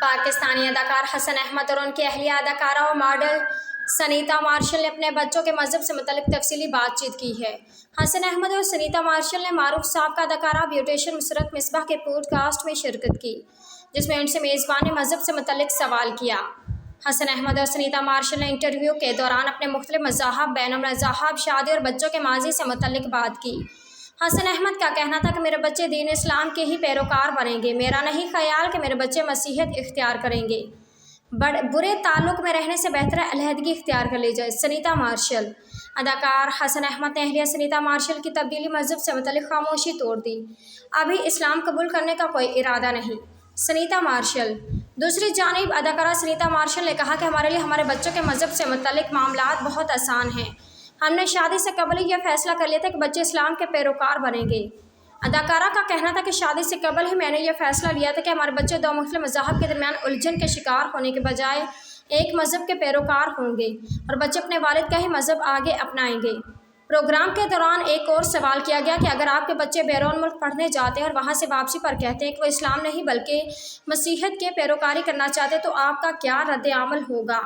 پاکستانی اداکار حسن احمد اور ان کی اہلیہ اداکارہ و ماڈل سنیتا مارشل نے اپنے بچوں کے مذہب سے متعلق تفصیلی بات چیت کی ہے۔ حسن احمد اور سنیتا مارشل نے معروف سابقہ اداکارہ بیوٹیشین مسرت مصباح کے پوڈ کاسٹ میں شرکت کی، جس میں ان سے میزبان مذہب سے متعلق سوال کیا۔ حسن احمد اور سنیتا مارشل نے انٹرویو کے دوران اپنے مختلف مذاہب، بین المذاہب، شادی اور بچوں کے ماضی سے متعلق بات کی۔ حسن احمد کا کہنا تھا کہ میرے بچے دین اسلام کے ہی پیروکار بنیں گے، میرا نہیں خیال کہ میرے بچے مسیحیت اختیار کریں گے، برے تعلق میں رہنے سے بہتر ہے علیحدگی اختیار کر لی جائے۔ سنیتا مارشل۔ اداکار حسن احمد نے اہلیہ سنیتا مارشل کی تبدیلی مذہب سے متعلق خاموشی توڑ دی، ابھی اسلام قبول کرنے کا کوئی ارادہ نہیں۔ سنیتا مارشل۔ دوسری جانب اداکارہ سنیتا مارشل نے کہا کہ ہمارے لیے ہمارے بچوں کے مذہب سے متعلق معاملات بہت آسان ہیں، ہم نے شادی سے قبل ہی یہ فیصلہ کر لیا تھا کہ بچے اسلام کے پیروکار بنیں گے۔ اداکارہ کا کہنا تھا کہ شادی سے قبل ہی میں نے یہ فیصلہ لیا تھا کہ ہمارے بچے دو مختلف مذاہب کے درمیان الجھن کے شکار ہونے کے بجائے ایک مذہب کے پیروکار ہوں گے اور بچے اپنے والد کا ہی مذہب آگے اپنائیں گے۔ پروگرام کے دوران ایک اور سوال کیا گیا کہ اگر آپ کے بچے بیرون ملک پڑھنے جاتے ہیں اور وہاں سے واپسی پر کہتے ہیں کہ وہ اسلام نہیں بلکہ مسیحیت کے پیروکاری کرنا چاہتے ہیں تو آپ کا کیا رد عمل ہوگا؟